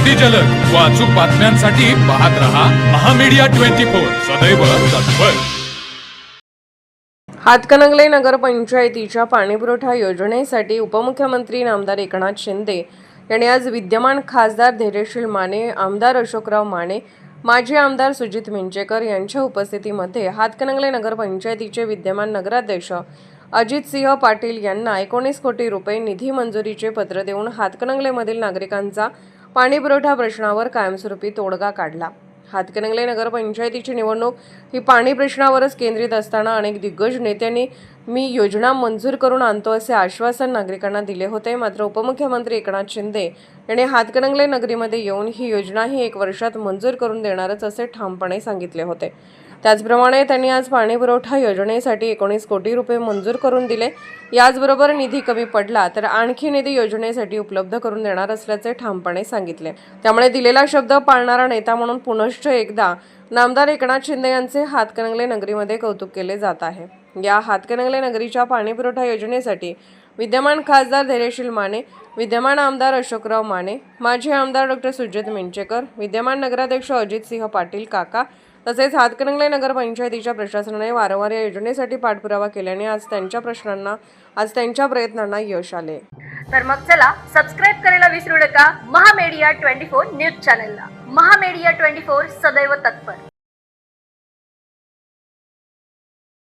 अगदी जलद व अचूक बातम्यांसाठी पाहत रहा महामीडिया 24 सदैव तत्पर। हातकणंगले नगरपंचायतीच्या पाणीपुरवठा योजनेसाठी उपमुख्यमंत्री नामदार एकनाथ शिंदे यांनी आज विद्यमान खासदार धैर्यशील माने, आमदार अशोकराव माने, माजी आमदार सुजित मिंचेकर यांच्या उपस्थितीमध्ये हातकणंगले नगरपंचायतीचे विद्यमान नगराध्यक्ष अजितसिंह पाटील यांना 19 कोटी रुपये निधी मंजुरीचे पत्र देऊन हातकणंगलेमधील नागरिकांचा पाणीपुरवठा प्रश्नावर कायमस्वरूपी तोडगा काढला। हातकणंगले नगरपंचायतीची निवडणूक ही पाणी प्रश्नावरच केंद्रित असताना अनेक दिग्गज नेत्यांनी मी योजना मंजूर करून आणतो असे आश्वासन नागरिकांना दिले होते। मात्र उपमुख्यमंत्री एकनाथ शिंदे यांनी हातकणंगले नगरीमध्ये येऊन ही योजना ही 1 वर्षात मंजूर करून देणारच असे ठामपणे सांगितले होते। त्याचप्रमाणे त्यांनी आज पाणीपुरवठा योजनेसाठी 19 कोटी रुपये मंजूर करून दिले। याचबरोबर निधी कमी पडला तर आणखी निधी योजनेसाठी उपलब्ध करून देणार असल्याचे ठामपणे सांगितले। त्यामुळे दिलेला शब्द पाळणारा नेता म्हणून पुनश्च एकदा नामदार एकनाथ शिंदे यांचे हातकणंगले नगरीमध्ये कौतुक केले जात आहे। या हातकणंगले नगरीच्या पाणीपुरवठा योजनेसाठी विद्यमान खासदार धैर्यशील माने, विद्यमान आमदार अशोकराव माने, माजी आमदार डॉ. सुजित मिंचेकर, विद्यमान नगराध्यक्ष अजितसिंह पाटील काका तसेच हातकणंगले नगरपंचायतीच्या प्रशासनाने वारंवार या योजनेसाठी पाठपुरावा केल्याने आज त्यांच्या प्रयत्नांना यश आले। तर मग चला सबस्क्राइब करायला विसरू नका महामीडिया 24 न्यूज चॅनलला। महामीडिया 24 सदैव तत्पर।